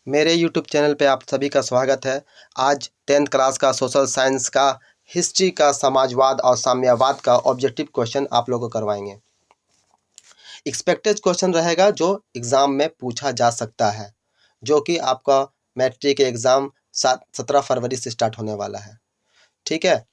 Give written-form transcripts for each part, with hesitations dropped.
मेरे YouTube channel पे आप सभी का स्वागत है। आज 10th क्लास का सोशल साइंस का हिस्ट्री का समाजवाद और साम्यवाद का ऑब्जेक्टिव क्वेश्चन आप लोगों को करवाएंगे। एक्सपेक्टेड क्वेश्चन रहेगा जो एग्ज़ाम में पूछा जा सकता है, जो कि आपका मैट्रिक एग्ज़ाम 17 फरवरी से स्टार्ट होने वाला है। ठीक है,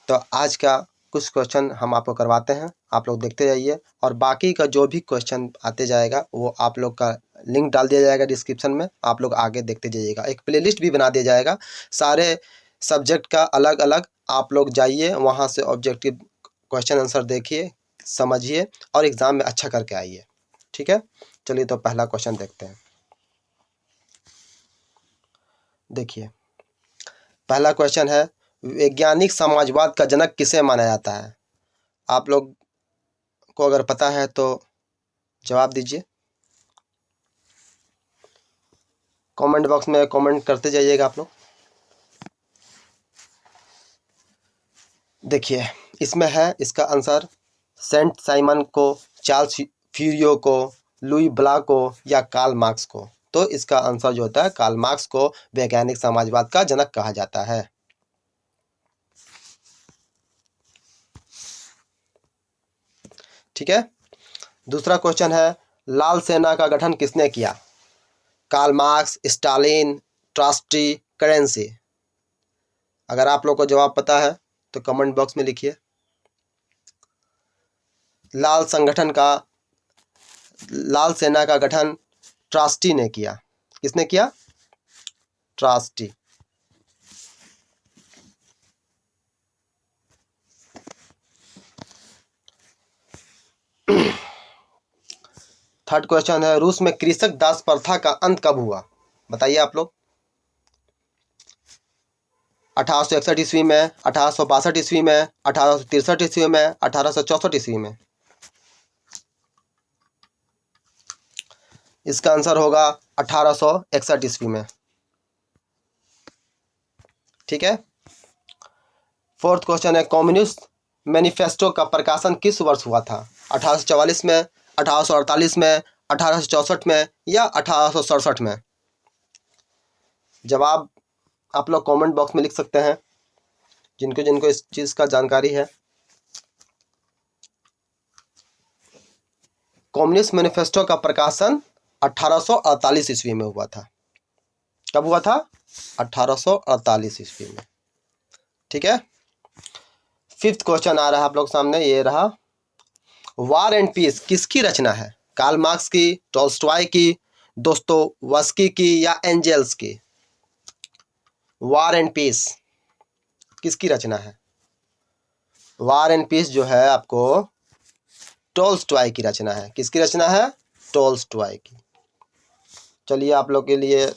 तो आज का कुछ क्वेश्चन हम आपको करवाते हैं, आप लोग देखते जाइए और बाकी का जो भी क्वेश्चन आते जाएगा वो आप लोग का लिंक डाल दिया जाएगा डिस्क्रिप्शन में, आप लोग आगे देखते जाइएगा। एक प्लेलिस्ट भी बना दिया जाएगा सारे सब्जेक्ट का अलग अलग, आप लोग जाइए वहाँ से ऑब्जेक्टिव क्वेश्चन आंसर देखिए, समझिए और एग्ज़ाम में अच्छा करके आइए। ठीक है, चलिए तो पहला क्वेश्चन देखते हैं। देखिए, पहला क्वेश्चन है, वैज्ञानिक समाजवाद का जनक किसे माना जाता है? आप लोग को अगर पता है तो जवाब दीजिए, कमेंट बॉक्स में कमेंट करते जाइएगा आप लोग। देखिए, इसमें है इसका आंसर सेंट साइमन को, चार्ल्स फ्यूरियो को, लुई ब्ला को या कार्ल मार्क्स को। तो इसका आंसर जो होता है कार्ल मार्क्स को वैज्ञानिक समाजवाद का जनक कहा जाता है। ठीक है, दूसरा क्वेश्चन है, लाल सेना का गठन किसने किया? Karl Marx, Stalin, Trotsky, Kerensky. अगर आप लोग को जवाब पता है तो कमेंट बॉक्स में लिखिए। लाल सेना का गठन ट्रॉट्स्की ने किया। किसने किया? ट्रॉट्स्की। थर्ड क्वेश्चन है, रूस में कृषक दास प्रथा का अंत कब हुआ? बताइए आप लोग। 1861 ईस्वी में, 1862 ईस्वी में, 1863 ईस्वी में, 1864 ईस्वी में। इसका आंसर होगा 1861 ईस्वी में। ठीक है, फोर्थ क्वेश्चन है, कम्युनिस्ट मैनिफेस्टो का प्रकाशन किस वर्ष हुआ था? 1844 में, 1848 में, 1864 में या 1867 में? जवाब आप लोग कमेंट बॉक्स में लिख सकते हैं, जिनको जिनको इस चीज़ का जानकारी है। कम्युनिस्ट मैनिफेस्टो का प्रकाशन 1848 ईस्वी में हुआ था। कब हुआ था? 1848 ईस्वी में। ठीक है, फिफ्थ क्वेश्चन आ रहा है आप लोग सामने, ये रहा, वार एंड पीस किसकी रचना है? कार्ल मार्क्स की, टॉल्स्टॉय की, दोस्तोयेव्स्की की या एंजेल्स की? वार एंड पीस किसकी रचना है? वार एंड पीस जो है आपको टॉल्स्टॉय की रचना है। किसकी रचना है? टॉल्स्टॉय की। चलिए, आप लोग के लिए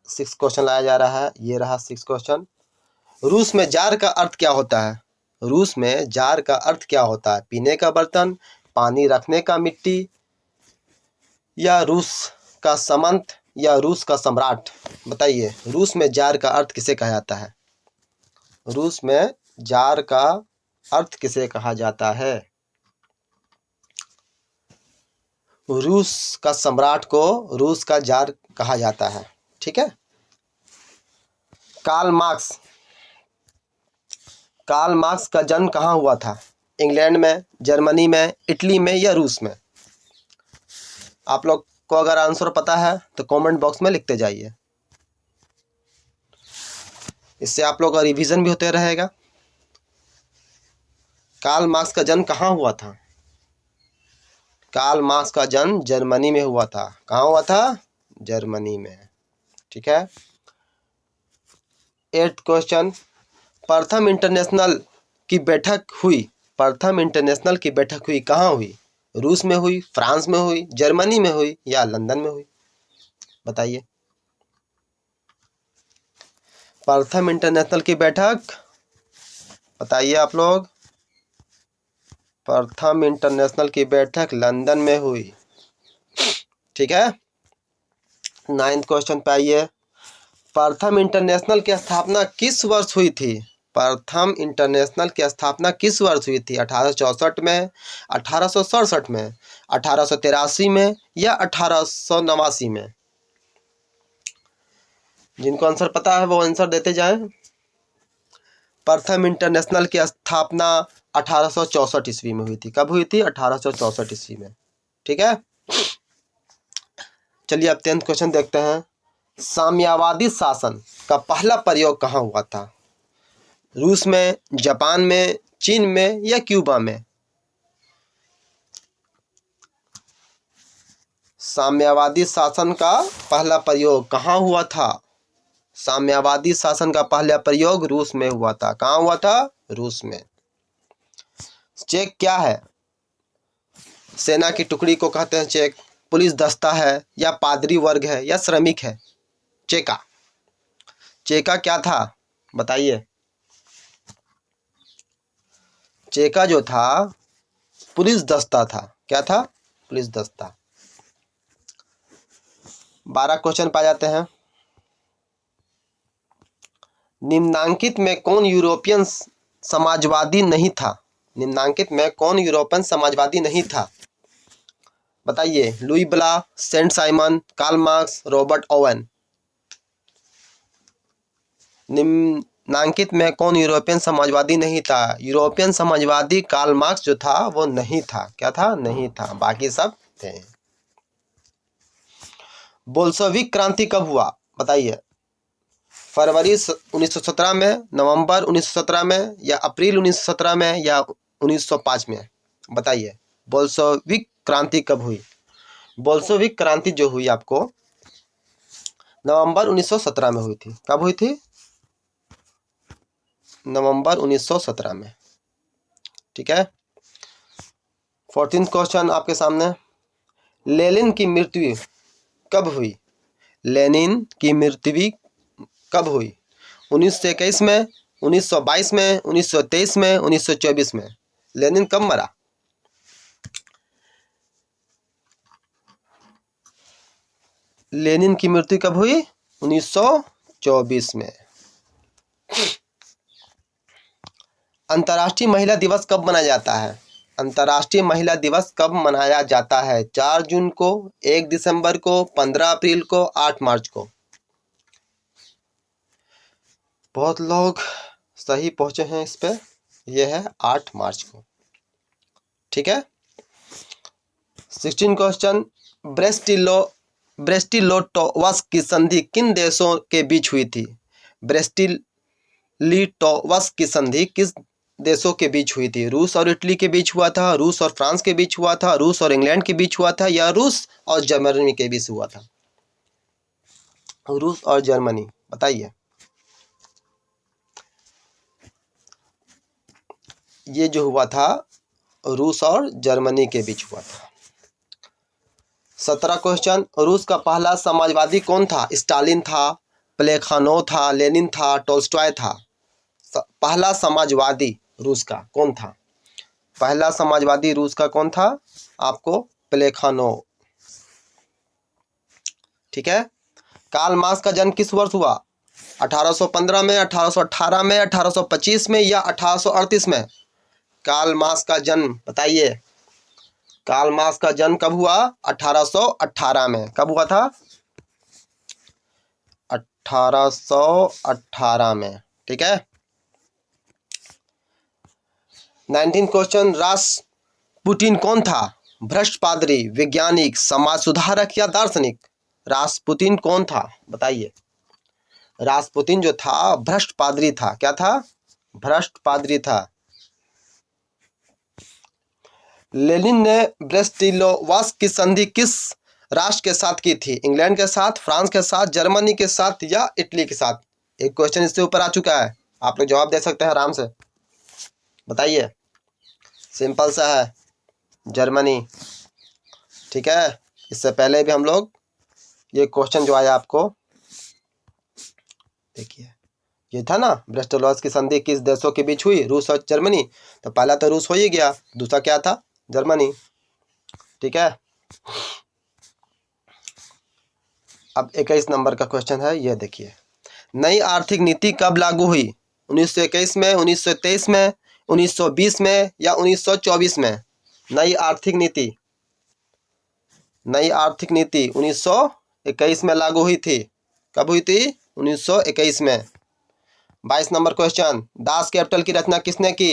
6 क्वेश्चन लाया जा रहा है, ये रहा 6 क्वेश्चन। रूस में जार का अर्थ क्या होता है? रूस में जार का अर्थ क्या होता है? पीने का बर्तन, पानी रखने का मिट्टी या रूस का सामंत या रूस का सम्राट? बताइए, रूस में जार का अर्थ किसे कहा जाता है? रूस में जार का अर्थ किसे कहा जाता है? रूस का सम्राट को रूस का जार कहा जाता है। ठीक है, कार्ल मार्क्स का जन्म कहाँ हुआ था? इंग्लैंड में, जर्मनी में, इटली में या रूस में? आप लोग को अगर आंसर पता है तो कमेंट बॉक्स में लिखते जाइए, इससे आप लोग का रिवीजन भी होते रहेगा। कार्ल मार्क्स का जन्म कहाँ हुआ था? कार्ल मार्क्स का जन्म जर्मनी में हुआ था। कहाँ हुआ था? जर्मनी में। ठीक है, 8th क्वेश्चन, प्रथम इंटरनेशनल की बैठक हुई कहाँ हुई? रूस में हुई, फ्रांस में हुई, जर्मनी में हुई या लंदन में हुई? बताइए, प्रथम इंटरनेशनल की बैठक बताइए आप लोग। प्रथम इंटरनेशनल की बैठक लंदन में हुई। ठीक है, 9th क्वेश्चन पे आइए, प्रथम इंटरनेशनल की स्थापना किस वर्ष हुई थी? प्रथम इंटरनेशनल की स्थापना किस वर्ष हुई थी? 1864 में, 1867 में, 1883 में या 1889 में? जिनको आंसर पता है वो आंसर देते जाएं। प्रथम इंटरनेशनल की स्थापना 1864 ईस्वी में हुई थी। कब हुई थी? 1864 ईस्वी में। ठीक है, चलिए अब 10th क्वेश्चन देखते हैं। साम्यवादी शासन का पहला प्रयोग कहाँ हुआ था? रूस में, जापान में, चीन में या क्यूबा में? साम्यवादी शासन का पहला प्रयोग कहाँ हुआ था? साम्यवादी शासन का पहला प्रयोग रूस में हुआ था। कहाँ हुआ था? रूस में। चेक क्या है? सेना की टुकड़ी को कहते हैं चेक, पुलिस दस्ता है या पादरी वर्ग है या श्रमिक है? चेका, चेका क्या था बताइए? चेका जो था पुलिस दस्ता था। क्या था? पुलिस दस्ता। 12 क्वेश्चन पा जाते हैं। निम्नांकित में कौन यूरोपियन समाजवादी नहीं था? निम्नांकित में कौन यूरोपियन समाजवादी नहीं था? बताइए। Louis Blanc, Saint Simon, Karl Marx, Robert Owen. निम्नांकित में कौन यूरोपियन समाजवादी नहीं था? यूरोपियन समाजवादी कार्ल मार्क्स जो था वो नहीं था। क्या था? नहीं था। बाकी सब थे। बोल्शेविक क्रांति कब हुआ? बताइए। फरवरी 1917 में, नवंबर 1917 में या अप्रैल 1917 में या 1905 में? बताइए। बोल्शेविक क्रांति कब हुई? बोल्शेविक क्रांति जो हुई आपको नवंबर 1917 में हुई थी। कब हुई थी? नवंबर 1917 में। ठीक है। 14th क्वेश्चन आपके सामने। लेनिन की मृत्यु कब हुई? लेनिन की मृत्यु कब हुई? 1921 में, 1922 में, 1923 में, 1924 में? लेनिन कब मरा? लेनिन की मृत्यु कब हुई? 1924 में। अंतर्राष्ट्रीय महिला दिवस कब मनाया जाता है? अंतर्राष्ट्रीय महिला दिवस कब मनाया जाता है? 4 जून को, 1 दिसंबर को, 15 अप्रैल को, 8 मार्च को? बहुत लोग सही पहुंचे हैं इस पे। यह है 8 मार्च को। ठीक है। 16 क्वेश्चन। ब्रेस्टिलिटोवस्क की संधि किन देशों के बीच हुई थी? ब्रेस्टिलिटोवस्क की संधि किस देशों के बीच हुई थी? रूस और इटली के बीच हुआ था, रूस और फ्रांस के बीच हुआ था, रूस और इंग्लैंड के बीच हुआ था या रूस और जर्मनी के बीच हुआ था? रूस और जर्मनी। बताइए। ये जो हुआ था रूस और जर्मनी के बीच हुआ था। 17 क्वेश्चन। रूस का पहला समाजवादी कौन था? स्टालिन था, प्लेखानोव था, लेनिन था, टोल्स्टॉय था? पहला समाजवादी रूस का कौन था? पहला समाजवादी रूस का कौन था? आपको प्लेखानोव। ठीक है। कार्ल मार्क्स का जन्म किस वर्ष हुआ? 1815 में, 1818 में, 1825 में या 1838 में? कार्ल मार्क्स का जन्म बताइए। कार्ल मार्क्स का जन्म कब हुआ? 1818 में। कब हुआ था? 1818 में। ठीक है। 19 क्वेश्चन। रासपुटिन कौन था? भ्रष्ट पादरी, वैज्ञानिक, समाज सुधारक या दार्शनिक? रासपुटिन कौन था? बताइए। रासपुटिन जो था भ्रष्ट पादरी था। क्या था? भ्रष्ट पादरी था। लेनिन ने ब्रेस्टिलिटोवस्क की संधि किस राष्ट्र के साथ की थी? इंग्लैंड के साथ, फ्रांस के साथ, जर्मनी के साथ या इटली के साथ? एक क्वेश्चन इससे ऊपर आ चुका है, आप लोग जवाब दे सकते हैं आराम से। बताइए। सिंपल सा है, जर्मनी। ठीक है। इससे पहले भी हम लोग ये क्वेश्चन जो आया आपको देखिए, ये था ना, ब्रेस्टिलिटोवस्क की संधि किस देशों के बीच हुई? रूस और जर्मनी। तो पहला तो रूस हो ही गया, दूसरा क्या था? जर्मनी। ठीक है। अब 21 नंबर का क्वेश्चन है, ये देखिए। नई आर्थिक नीति कब लागू हुई? 1921 में, 1923 में, 1920 में या 1924 में? नई आर्थिक नीति, नई आर्थिक नीति 1921 में लागू हुई थी। कब हुई थी? 1921 में। 22 नंबर क्वेश्चन, दास कैपिटल की रचना किसने की?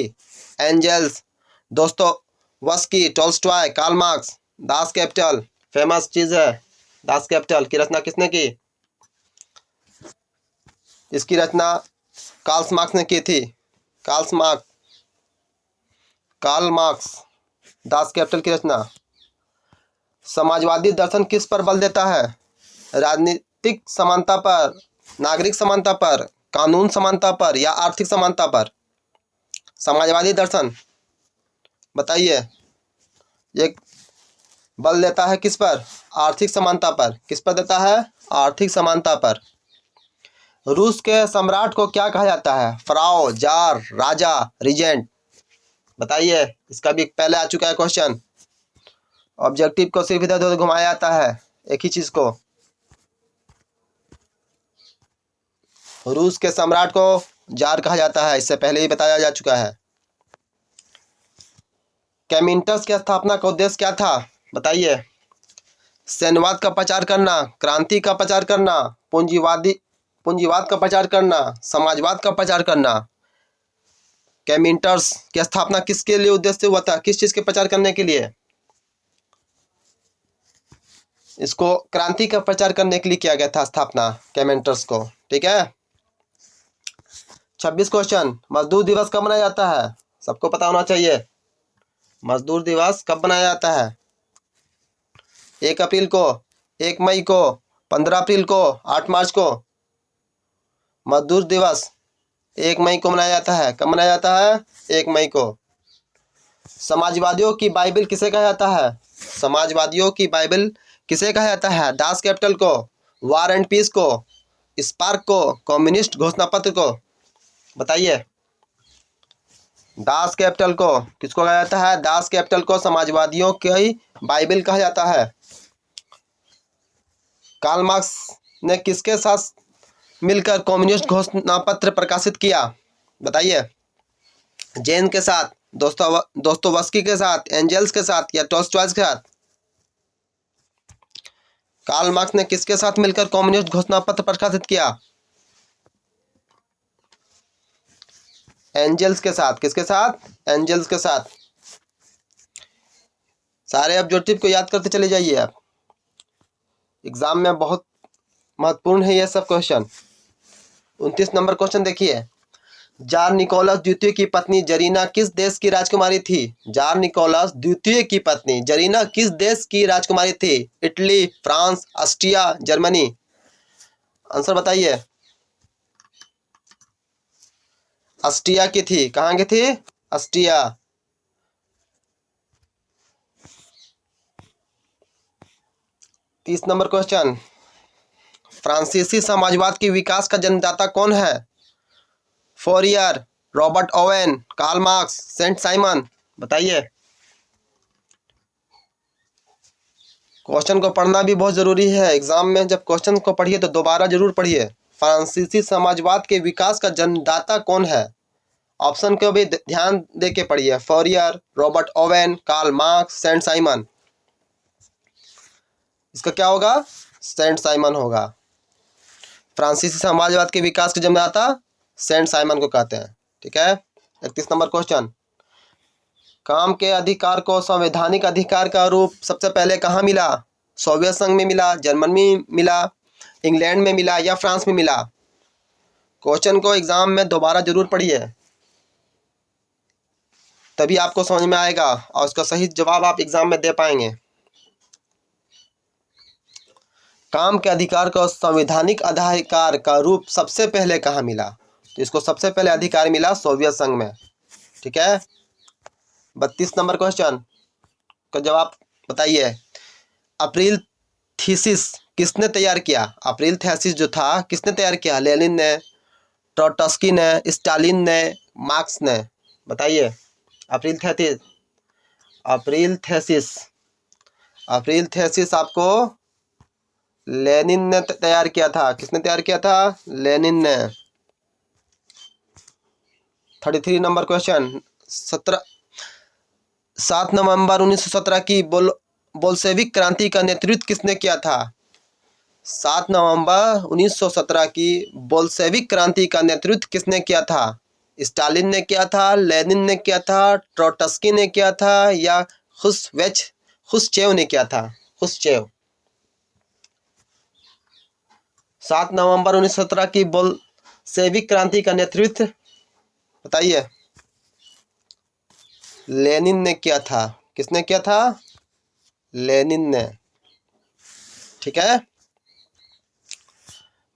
Engels, Dostoevsky, Tolstoy, Karl Marx. Das Kapital famous चीज है। दास कैपिटल की रचना किसने की? इसकी रचना कार्ल मार्क्स ने की थी। Karl Marx. दास कैपिटल की रचना। समाजवादी दर्शन किस पर बल देता है? राजनीतिक समानता पर, नागरिक समानता पर, कानून समानता पर या आर्थिक समानता पर? समाजवादी दर्शन बताइए। ये बल देता है किस पर? आर्थिक समानता पर। किस पर देता है? आर्थिक समानता पर। रूस के सम्राट को क्या कहा जाता है? फराओ, जार, राजा, रीजेंट। बताइए। इसका भी पहले आ चुका है क्वेश्चन। ऑब्जेक्टिव को सिर्फ इधर उधर घुमाया जाता है, एक ही चीज को। रूस के सम्राट को जार कहा जाता है, इससे पहले ही बताया जा चुका है। केमिंटस की स्थापना का उद्देश्य क्या था? बताइए। सैन्यवाद का प्रचार करना, क्रांति का प्रचार करना, पूंजीवाद का प्रचार करना, समाजवाद का प्रचार करना। केमिंटस की स्थापना किसके लिए उद्देश्य से हुआ था? किस चीज के प्रचार करने के लिए? इसको क्रांति का प्रचार करने के लिए किया गया था स्थापना केमिंटस को। ठीक है। 26 क्वेश्चन, मजदूर दिवस कब मनाया जाता है? सबको पता होना चाहिए। मजदूर दिवस कब मनाया जाता है? 1 अप्रैल को, 1 मई को, 15 अप्रैल को, 8 मार्च को? मजदूर दिवस 1 मई को मनाया जाता है। कब मनाया जाता है? 1 मई को। समाजवादियों की बाइबल किसे कहा जाता है? समाजवादियों की बाइबल किसे कहा जाता है? दास कैपिटल को, वार एंड पीस को, स्पार्क को, कम्युनिस्ट घोषणा पत्र को? बताइए। दास कैपिटल को किसको कहा जाता है? दास कैपिटल को समाजवादियों की बाइबल कहा जाता है। कार्ल मार्क्स ने किसके साथ मिलकर कम्युनिस्ट घोषणा पत्र प्रकाशित किया? बताइए। जेन के साथ, दोस्तोवस्की के साथ, एंजेल्स के साथ या टॉल्स्टॉय के साथ? कार्ल मार्क्स ने किसके साथ मिलकर कम्युनिस्ट घोषणा पत्र प्रकाशित किया? एंजेल्स के साथ। किसके साथ? एंजेल्स के साथ। सारे ऑब्जेक्टिव को याद करते चले जाइए आप, एग्जाम में बहुत महत्वपूर्ण है ये सब क्वेश्चन। 29 नंबर क्वेश्चन देखिए, जार निकोलस द्वितीय की पत्नी जरीना किस देश की राजकुमारी थी? जार निकोलस द्वितीय की पत्नी जरीना किस देश की राजकुमारी थी? Italy, France, Austria, Germany? Answer बताइए। ऑस्ट्रिया की थी। कहाँ की थी? ऑस्ट्रिया। तीस नंबर क्वेश्चन, फ्रांसीसी समाजवाद के विकास का जन्मदाता कौन है? Fourier, Robert Owen, Karl Marx, Saint Simon? बताइए। क्वेश्चन को पढ़ना भी बहुत जरूरी है एग्जाम में। जब क्वेश्चन को पढ़िए तो दोबारा जरूर पढ़िए। फ्रांसीसी समाजवाद के विकास का जन्मदाता कौन है? ऑप्शन को भी ध्यान दे के पढ़िए। Fourier, Robert Owen, Karl Marx, Saint Simon? इसका क्या होगा? सेंट साइमन होगा। फ्रांसीसी समाजवाद के विकास के जन्मदाता सेंट साइमन को कहते हैं। ठीक है। 31 नंबर क्वेश्चन, काम के अधिकार को संवैधानिक अधिकार का रूप सबसे पहले कहाँ मिला? सोवियत संघ में मिला, जर्मनी में मिला, इंग्लैंड में मिला या फ्रांस में मिला? क्वेश्चन को एग्जाम में दोबारा जरूर पढ़िए, तभी आपको समझ में आएगा और उसका सही जवाब आप एग्जाम में दे पाएंगे। काम के अधिकार को संवैधानिक अधिकार का रूप सबसे पहले कहाँ मिला? तो इसको सबसे पहले अधिकार मिला सोवियत संघ में। ठीक है। 32 नंबर क्वेश्चन का जवाब बताइए। अप्रैल थीसिस किसने तैयार किया? अप्रैल थीसिस जो था किसने तैयार किया? लेनिन ने, ट्रोट्स्की ने, स्टालिन ने, मार्क्स ने? बताइए। अप्रैल थीसिस, अप्रैल थीसिस आपको लेनिन ने तैयार किया था। किसने तैयार किया था? लेनिन ने। 33 नंबर क्वेश्चन, 7 नवंबर 1917 की बोल्शेविक क्रांति का नेतृत्व किसने किया था? 7 नवंबर 1917 की बोल्शेविक क्रांति का नेतृत्व किसने किया था? स्टालिन ने किया था, लेनिन ने किया था, ट्रोट्स्की ने किया था या खुश्चेव ने किया था? खुश्चेव। 7 नवंबर 1917 की बोल्शेविक क्रांति का नेतृत्व बताइए। लेनिन ने किया था। किसने किया था? लेनिन ने। ठीक है।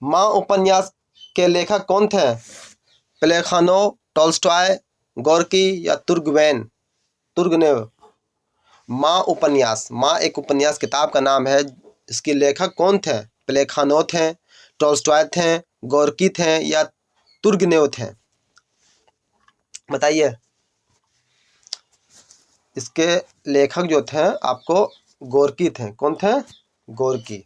माँ उपन्यास के लेखक कौन थे? प्लेखानोव, टॉल्स्टॉय, गोर्की या तुर्गनेव? माँ उपन्यास, माँ एक उपन्यास किताब का नाम है। इसके लेखक कौन थे? प्लेखानोव थे, टॉल्स्टॉय थे, गोर्की थे या तुर्गनेव थे? बताइए। इसके लेखक जो थे आपको गोर्की थे। कौन थे? गोर्की।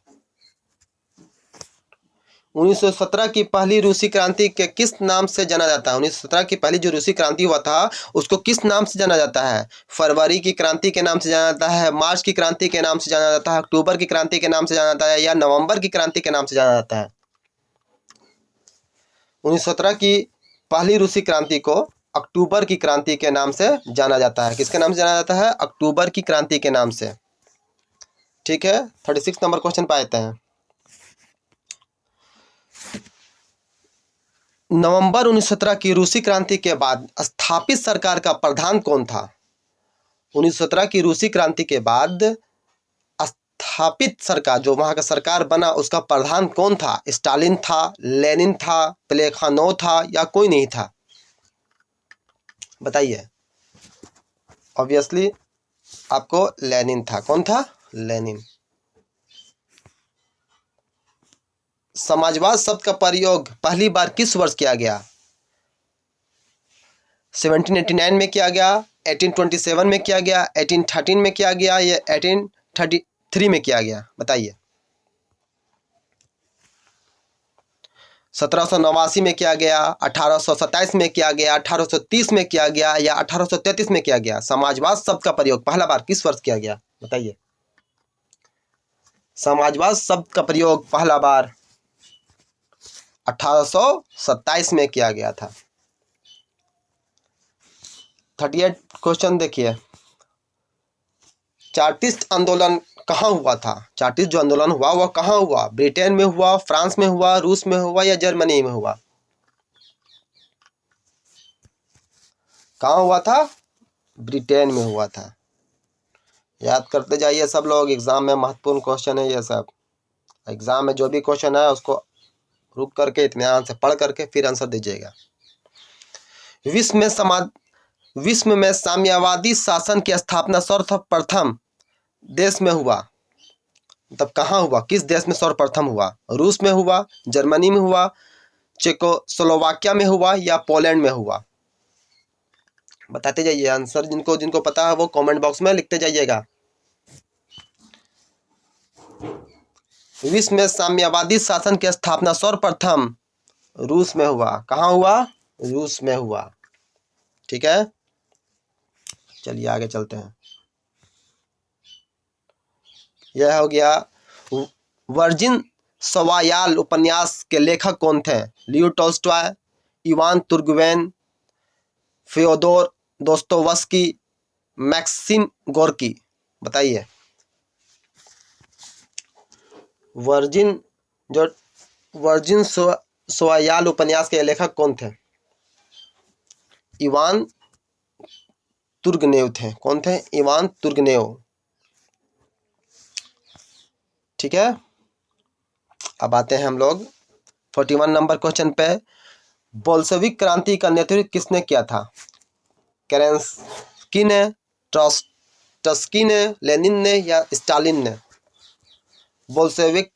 1917 की पहली रूसी क्रांति के किस नाम से जाना जाता है? 1917 की पहली जो रूसी क्रांति हुआ था उसको किस नाम से जाना जाता है? फरवरी की क्रांति के नाम से जाना जाता है, मार्च की क्रांति के नाम से जाना जाता है, अक्टूबर की क्रांति के नाम से जाना जाता है या नवंबर की क्रांति के नाम से जाना जाता है? 1917 की पहली रूसी क्रांति को अक्टूबर की क्रांति के नाम से जाना जाता है। किसके नाम से जाना जाता है? अक्टूबर की क्रांति के नाम से। ठीक है। 36 नंबर क्वेश्चन पे आते हैं। नवंबर 1917 की रूसी क्रांति के बाद स्थापित सरकार का प्रधान कौन था? 1917 की रूसी क्रांति के बाद स्थापित सरकार, जो वहां का सरकार बना, उसका प्रधान कौन था? स्टालिन था, लेनिन था, प्लेखानोव था या कोई नहीं था? बताइए। ऑब्वियसली आपको लेनिन था। कौन था? लेनिन। समाजवाद शब्द का प्रयोग पहली बार किस वर्ष किया गया? 1789 में किया गया, 1827 में किया गया, 1813 में किया गया या 1833 में किया गया? बताइए। 1789 में किया गया, 1827 में किया गया, 1830 में किया गया या 1833 में किया गया? समाजवाद शब्द का प्रयोग पहला बार किस वर्ष किया गया? बताइए। समाजवाद शब्द का प्रयोग पहला बार 1827 में किया गया था। 38 क्वेश्चन देखिए। चार्टिस्ट आंदोलन कहाँ हुआ था? चार्टिस्ट जो आंदोलन हुआ वह कहाँ हुआ? ब्रिटेन में हुआ, फ्रांस में हुआ, रूस में हुआ या जर्मनी में हुआ? कहाँ हुआ था? ब्रिटेन में हुआ था। याद करते जाइए सब लोग, एग्जाम में महत्वपूर्ण क्वेश्चन है ये सब। एग्जाम में जो भी क्वेश्चन है उसको रुक करके इत्मीनान से पढ़ करके फिर आंसर दीजिएगा। विश्व में साम्यवादी शासन की स्थापना सर्वप्रथम देश में हुआ, तब कहाँ हुआ? किस देश में सर्वप्रथम हुआ? रूस में हुआ, जर्मनी में हुआ, चेकोस्लोवाकिया में हुआ या पोलैंड में हुआ? बताते जाइए आंसर। जिनको पता है वो कमेंट बॉक्स में लिखते जाइएगा। विश्व में साम्यवादी शासन की स्थापना सर्वप्रथम रूस में हुआ। कहाँ हुआ? रूस में हुआ। ठीक है। चलिए आगे चलते हैं। यह हो गया। वर्जिन सवायाल उपन्यास के लेखक कौन थे? Leo Tolstoy, Ivan Turgenev, Fyodor Dostoevsky, Maxim Gorky? बताइए। वर्जिन सवायाल उपन्यास के लेखक कौन थे? इवान तुर्गेनेव थे। कौन थे? इवान तुर्गेनेव। ठीक है। अब आते हैं हम लोग 41 नंबर क्वेश्चन पे। बोल्शेविक क्रांति का नेतृत्व किसने किया था? केरेंस्की ने, ट्रोट्स्की ने, लेनिन ने या स्टालिन ने? बोल्शेविक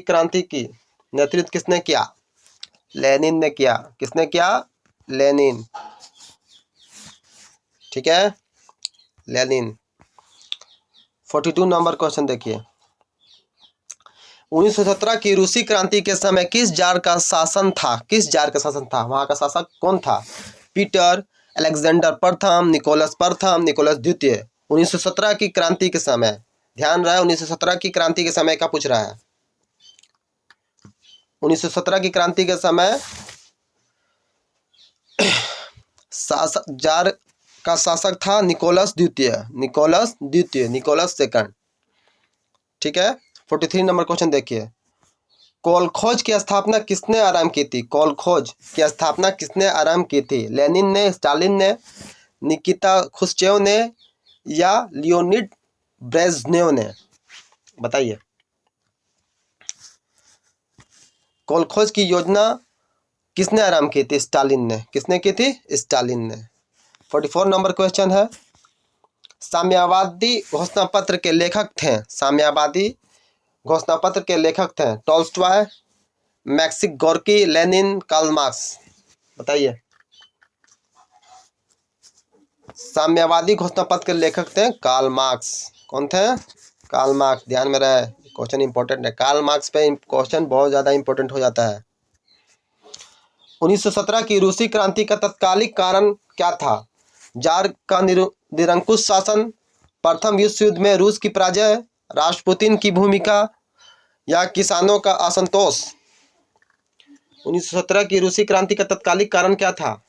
क्रांति की नेतृत्व किसने किया? लेनिन ने किया। किसने किया? लेनिन। ठीक है, लेनिन। 42 नंबर क्वेश्चन देखिए। 1917 की रूसी क्रांति के समय किस जार का शासन था? किस जार का शासन था? वहां का शासक कौन था? पीटर, अलेक्जेंडर प्रथम, निकोलस प्रथम, निकोलस द्वितीय? 1917 की क्रांति के समय, ध्यान रहे 1917 की क्रांति के समय का पूछ रहा है। 1917 की क्रांति के समय जार का शासक था निकोलस सेकंड। ठीक है। 43 नंबर क्वेश्चन देखिए, कोलखोज की स्थापना किसने आरंभ की थी? कोलखोज की स्थापना किसने आरंभ की थी? लेनिन ने, स्टालिन ने, निकिता खुश्चेव ने या लियोनिड ब्रेजनेव ने? बताइए। कोलखोज की योजना किसने आरंभ की थी? स्टालिन ने। किसने की थी? स्टालिन ने। 44 नंबर क्वेश्चन है, साम्यवादी घोषणा पत्र के लेखक थे? साम्यवादी घोषणा पत्र के लेखक थे Tolstoy, Maxim Gorky, Lenin, Karl Marx? बताइए। साम्यवादी घोषणा पत्र के लेखक थे कार्ल मार्क्स। कौन थे? Karl Marx. ध्यान में रहे, क्वेश्चन इंपॉर्टेंट है। कार्ल मार्क्स पे क्वेश्चन बहुत ज़्यादा इंपॉर्टेंट हो जाता है। 1917 की रूसी क्रांति का तत्कालिक कारण क्या था? जार का निरंकुश शासन, प्रथम विश्व युद्ध में रूस की पराजय, राष्ट्रपुतिन की भूमिका या किसानों का असंतोष? 1917 की रूसी क्रांति का तत्कालिक कारण क्या था?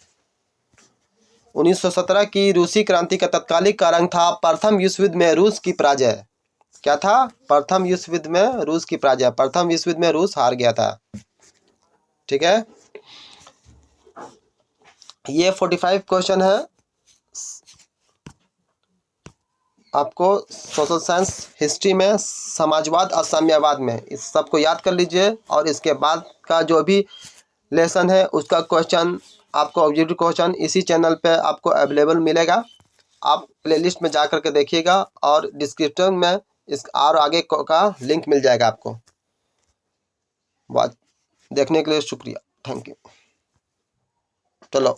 1917 की रूसी क्रांति का तत्कालिक कारण था प्रथम विश्व युद्ध में रूस की पराजय। क्या था? प्रथम विश्व युद्ध में रूस की पराजय। प्रथम विश्व युद्ध में रूस हार गया था। ठीक है। ये 45 क्वेश्चन है आपको सोशल साइंस हिस्ट्री में, समाजवाद और साम्यवाद में। इस सबको याद कर लीजिए और इसके बाद का जो भी लेसन है उसका क्वेश्चन आपको ऑब्जेक्टिव क्वेश्चन इसी चैनल पे आपको अवेलेबल मिलेगा। आप प्लेलिस्ट में जा कर के देखिएगा और डिस्क्रिप्शन में इस और आगे का लिंक मिल जाएगा आपको। बात देखने के लिए शुक्रिया। Thank you. चलो।